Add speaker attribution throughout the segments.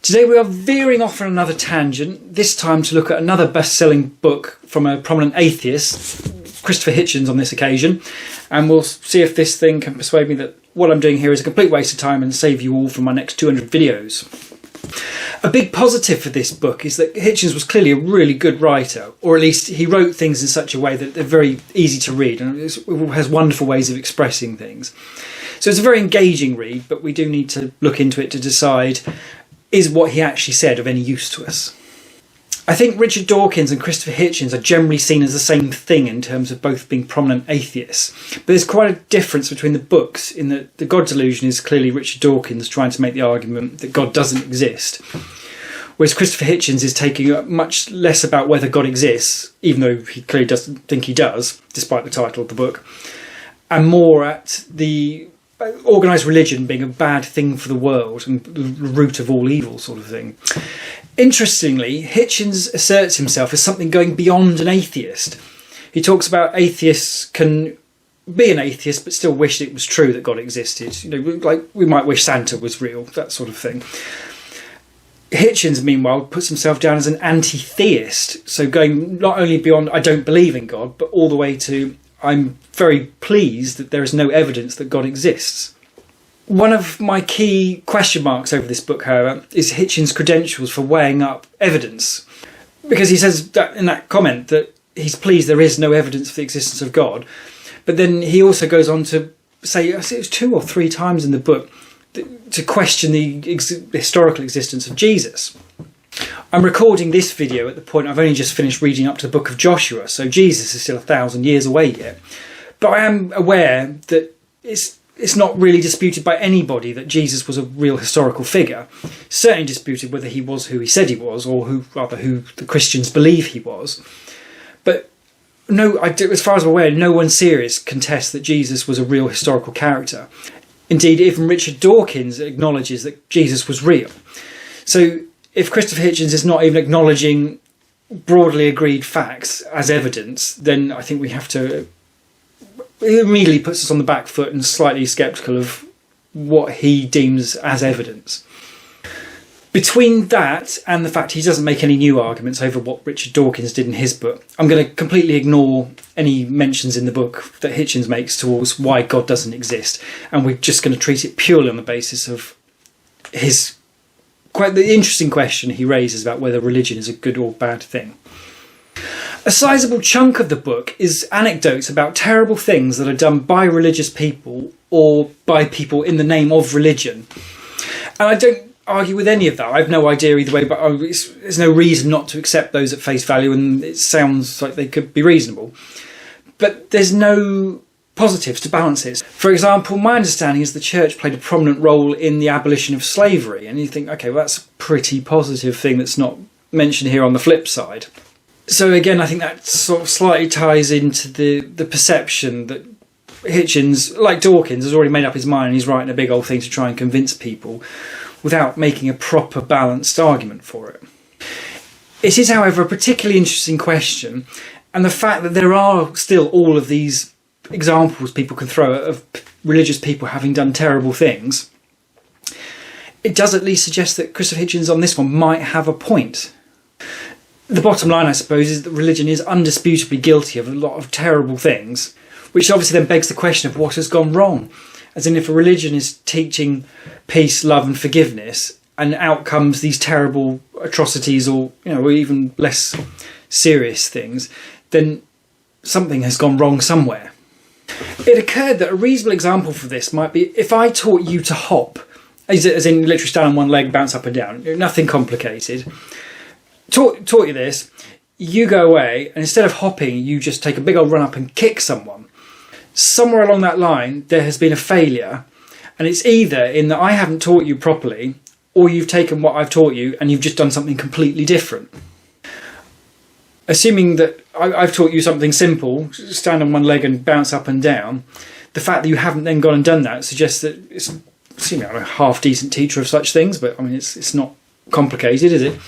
Speaker 1: Today we are veering off on another tangent, this time to look at another best-selling book from a prominent atheist, Christopher Hitchens on this occasion, and we'll see if this thing can persuade me that what I'm doing here is a complete waste of time and save you all from my next 200 videos. A big positive for this book is that Hitchens was clearly a really good writer, or at least he wrote things in such a way that they're very easy to read and it has wonderful ways of expressing things. So it's a very engaging read, but we do need to look into it to decide, is what he actually said of any use to us? I think Richard Dawkins and Christopher Hitchens are generally seen as the same thing in terms of both being prominent atheists. But there's quite a difference between the books in that The God Delusion is clearly Richard Dawkins trying to make the argument that God doesn't exist. Whereas Christopher Hitchens is taking much less about whether God exists, even though he clearly doesn't think he does, despite the title of the book, and more at the organised religion being a bad thing for the world and the root of all evil sort of thing. Interestingly, Hitchens asserts himself as something going beyond an atheist. He talks about atheists can be an atheist but still wish it was true that God existed. You know, like we might wish Santa was real, that sort of thing. Hitchens, meanwhile, puts himself down as an anti-theist, so going not only beyond I don't believe in God, but all the way to I'm very pleased that there is no evidence that God exists. One of my key question marks over this book, however, is Hitchens' credentials for weighing up evidence. Because he says that in that comment that he's pleased there is no evidence for the existence of God. But then he also goes on to say, I think it was 2 or 3 times in the book, to question the historical existence of Jesus. I'm recording this video at the point I've only just finished reading up to the book of Joshua, so Jesus is still 1,000 years away yet. But I am aware that it's not really disputed by anybody that Jesus was a real historical figure. Certainly disputed whether he was who he said he was, or who the Christians believe he was. But no, as far as I'm aware, no one serious contests that Jesus was a real historical character. Indeed, even Richard Dawkins acknowledges that Jesus was real. So if Christopher Hitchens is not even acknowledging broadly agreed facts as evidence, then I think we have to... It immediately puts us on the back foot and slightly sceptical of what he deems as evidence. Between that and the fact he doesn't make any new arguments over what Richard Dawkins did in his book, I'm going to completely ignore any mentions in the book that Hitchens makes towards why God doesn't exist, and we're just going to treat it purely on the basis of his quite the interesting question he raises about whether religion is a good or bad thing. A sizable chunk of the book is anecdotes about terrible things that are done by religious people or by people in the name of religion. And I don't argue with any of that. I have no idea either way, but there's no reason not to accept those at face value, and it sounds like they could be reasonable. But there's no positives to balance it. For example, my understanding is the church played a prominent role in the abolition of slavery, and you think, okay, well, that's a pretty positive thing that's not mentioned here on the flip side. So again, I think that sort of slightly ties into the perception that Hitchens, like Dawkins, has already made up his mind and he's writing a big old thing to try and convince people without making a proper balanced argument for it. It is, however, a particularly interesting question, and the fact that there are still all of these examples people can throw of religious people having done terrible things, it does at least suggest that Christopher Hitchens on this one might have a point. The bottom line, I suppose, is that religion is undisputably guilty of a lot of terrible things, which obviously then begs the question of what has gone wrong. As in, if a religion is teaching peace, love and forgiveness, and out comes these terrible atrocities or, or even less serious things, then something has gone wrong somewhere. It occurred that a reasonable example for this might be if I taught you to hop, as in literally stand on one leg, bounce up and down, nothing complicated. Taught you this, you go away, and instead of hopping, you just take a big old run up and kick someone. Somewhere along that line, there has been a failure, and it's either in that I haven't taught you properly, or you've taken what I've taught you and you've just done something completely different. Assuming that I've taught you something simple, stand on one leg and bounce up and down, the fact that you haven't then gone and done that suggests that it's, I'm a half-decent teacher of such things, but I mean, it's not complicated, is it?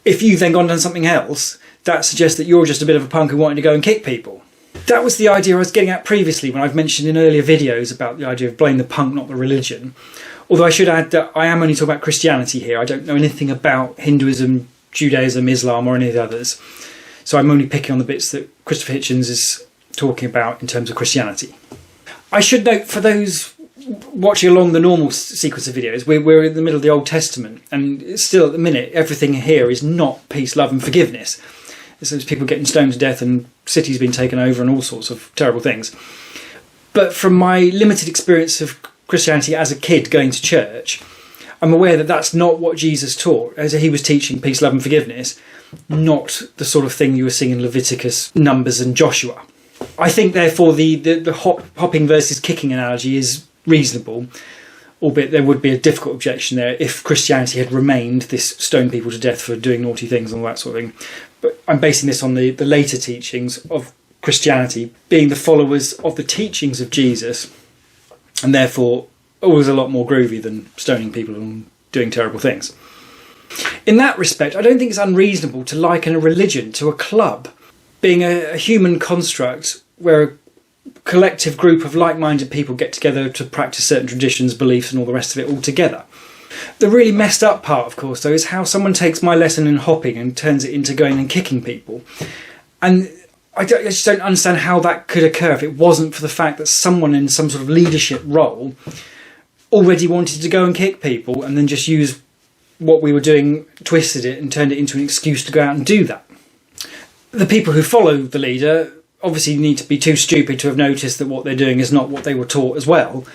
Speaker 1: If you've then gone and done something else, that suggests that you're just a bit of a punk who wanted to go and kick people. That was the idea I was getting at previously when I've mentioned in earlier videos about the idea of blame the punk, not the religion. Although I should add that I am only talking about Christianity here. I don't know anything about Hinduism, Judaism, Islam or any of the others. So I'm only picking on the bits that Christopher Hitchens is talking about in terms of Christianity. I should note, for those watching along the normal sequence of videos, we're in the middle of the Old Testament, and still at the minute everything here is not peace, love and forgiveness. There's people getting stoned to death and cities being taken over and all sorts of terrible things. But from my limited experience of Christianity as a kid going to church, I'm aware that that's not what Jesus taught. As he was teaching peace, love and forgiveness, not the sort of thing you were seeing in Leviticus, Numbers and Joshua. I think, therefore, the hopping versus kicking analogy is reasonable, albeit there would be a difficult objection there if Christianity had remained this stone people to death for doing naughty things and all that sort of thing. But I'm basing this on the later teachings of Christianity, being the followers of the teachings of Jesus, and therefore always a lot more groovy than stoning people and doing terrible things. In that respect, I don't think it's unreasonable to liken a religion to a club, being a human construct where a collective group of like-minded people get together to practice certain traditions, beliefs and all the rest of it all together. The really messed up part, of course, though, is how someone takes my lesson in hopping and turns it into going and kicking people. And I just don't understand how that could occur if it wasn't for the fact that someone in some sort of leadership role already wanted to go and kick people and then just use what we were doing, twisted it and turned it into an excuse to go out and do that. The people who follow the leader obviously need to be too stupid to have noticed that what they're doing is not what they were taught as well.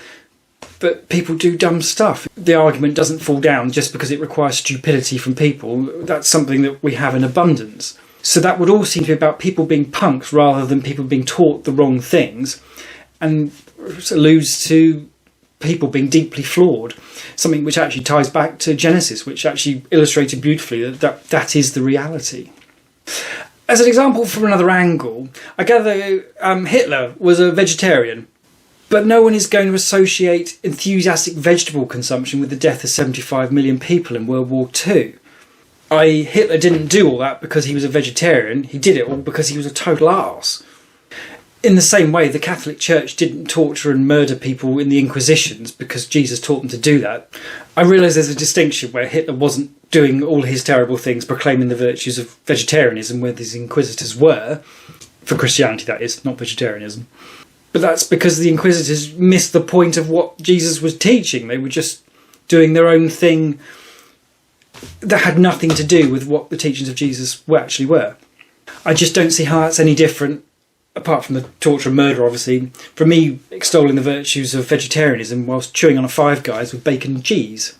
Speaker 1: But people do dumb stuff. The argument doesn't fall down just because it requires stupidity from people. That's something that we have in abundance. So that would all seem to be about people being punks rather than people being taught the wrong things, and alludes to people being deeply flawed. Something which actually ties back to Genesis, which actually illustrated beautifully that is the reality. As an example from another angle, I gather Hitler was a vegetarian. But no one is going to associate enthusiastic vegetable consumption with the death of 75 million people in World War II. Hitler didn't do all that because he was a vegetarian, he did it all because he was a total arse. In the same way, the Catholic Church didn't torture and murder people in the Inquisitions because Jesus taught them to do that. I realise there's a distinction where Hitler wasn't doing all his terrible things, proclaiming the virtues of vegetarianism, where these inquisitors were, for Christianity that is, not vegetarianism. But that's because the Inquisitors missed the point of what Jesus was teaching. They were just doing their own thing that had nothing to do with what the teachings of Jesus actually were. I just don't see how that's any different, apart from the torture and murder, obviously, from me extolling the virtues of vegetarianism whilst chewing on a Five Guys with bacon and cheese.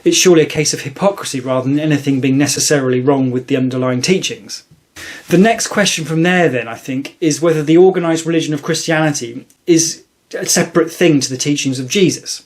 Speaker 1: It's surely a case of hypocrisy rather than anything being necessarily wrong with the underlying teachings. The next question from there, then, I think, is whether the organised religion of Christianity is a separate thing to the teachings of Jesus.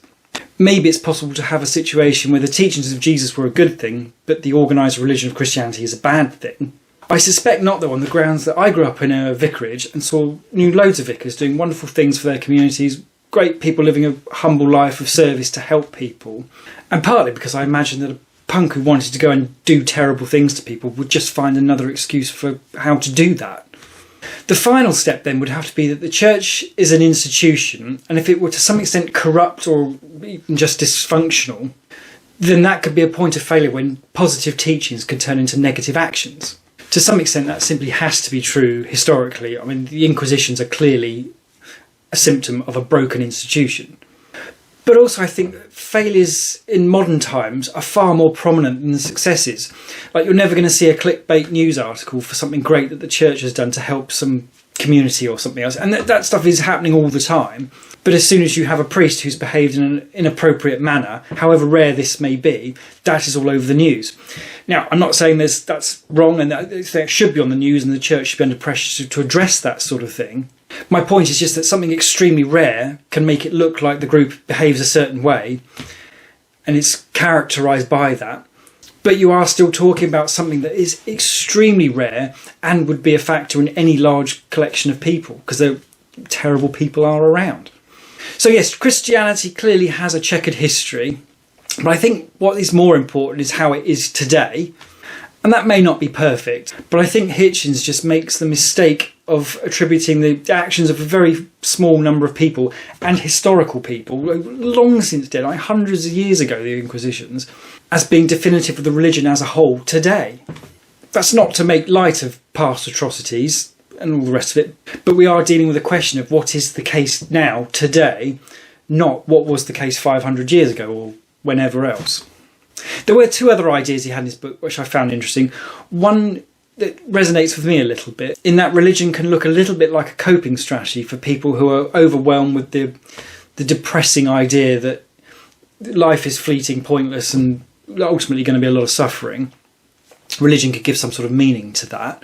Speaker 1: Maybe it's possible to have a situation where the teachings of Jesus were a good thing, but the organised religion of Christianity is a bad thing. I suspect not, though, on the grounds that I grew up in a vicarage and knew loads of vicars doing wonderful things for their communities, great people living a humble life of service to help people, and partly because I imagine that a punk who wanted to go and do terrible things to people would just find another excuse for how to do that. The final step then would have to be that the church is an institution, and if it were to some extent corrupt or even just dysfunctional, then that could be a point of failure when positive teachings can turn into negative actions. To some extent that simply has to be true historically. I mean, the Inquisitions are clearly a symptom of a broken institution. But also I think failures in modern times are far more prominent than the successes. Like, you're never going to see a clickbait news article for something great that the church has done to help some community or something else. And that stuff is happening all the time. But as soon as you have a priest who's behaved in an inappropriate manner, however rare this may be, that is all over the news. Now, I'm not saying that's wrong and that should be on the news and the church should be under pressure to address that sort of thing. My point is just that something extremely rare can make it look like the group behaves a certain way and it's characterised by that. But you are still talking about something that is extremely rare and would be a factor in any large collection of people because terrible people are around. So yes, Christianity clearly has a checkered history, but I think what is more important is how it is today. And that may not be perfect, but I think Hitchens just makes the mistake of attributing the actions of a very small number of people, and historical people, long since dead, like hundreds of years ago, the Inquisitions, as being definitive of the religion as a whole today. That's not to make light of past atrocities and all the rest of it, but we are dealing with a question of what is the case now, today, not what was the case 500 years ago or whenever else. There were two other ideas he had in his book which I found interesting. One that resonates with me a little bit, in that religion can look a little bit like a coping strategy for people who are overwhelmed with the depressing idea that life is fleeting, pointless, and ultimately going to be a lot of suffering. Religion could give some sort of meaning to that.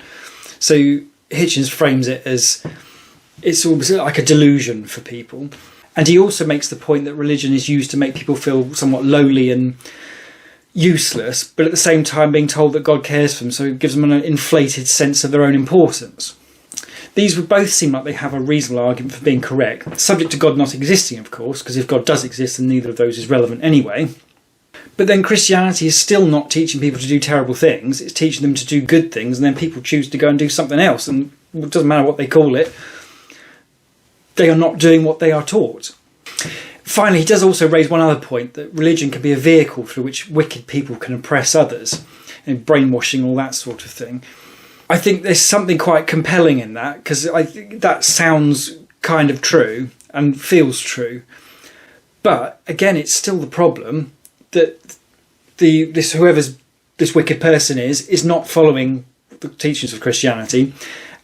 Speaker 1: So Hitchens frames it as it's almost like a delusion for people. And he also makes the point that religion is used to make people feel somewhat lowly and useless, but at the same time being told that God cares for them, so it gives them an inflated sense of their own importance. These would both seem like they have a reasonable argument for being correct, subject to God not existing, of course, because if God does exist, then neither of those is relevant anyway. But then Christianity is still not teaching people to do terrible things, it's teaching them to do good things, and then people choose to go and do something else, and it doesn't matter what they call it, they are not doing what they are taught. Finally, he does also raise one other point, that religion can be a vehicle through which wicked people can oppress others, and brainwashing, all that sort of thing. I think there's something quite compelling in that, because I think that sounds kind of true and feels true. But again, it's still the problem that whoever this wicked person is not following the teachings of Christianity,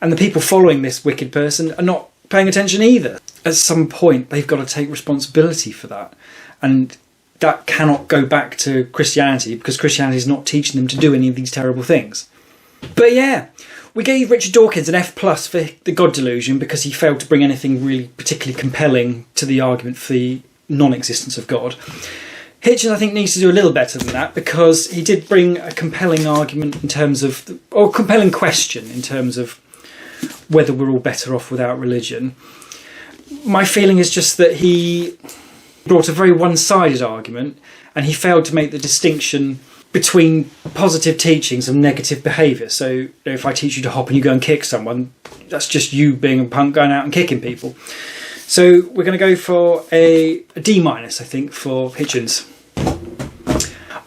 Speaker 1: and the people following this wicked person are not paying attention either. At some point, they've got to take responsibility for that, and that cannot go back to Christianity, because Christianity is not teaching them to do any of these terrible things. But yeah, we gave Richard Dawkins an F+ for the God delusion because he failed to bring anything really particularly compelling to the argument for the non-existence of God. Hitchens, I think, needs to do a little better than that, because he did bring a compelling argument in terms of, or compelling question in terms of whether we're all better off without religion. My feeling is just that he brought a very one-sided argument, and he failed to make the distinction between positive teachings and negative behaviour. So if I teach you to hop and you go and kick someone, that's just you being a punk going out and kicking people. So we're going to go for a D-, I think, for Hitchens.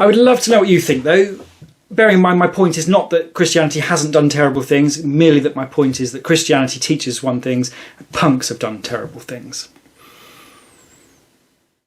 Speaker 1: I would love to know what you think, though. Bearing in mind, my point is not that Christianity hasn't done terrible things, merely that my point is that Christianity teaches one thing, punks have done terrible things.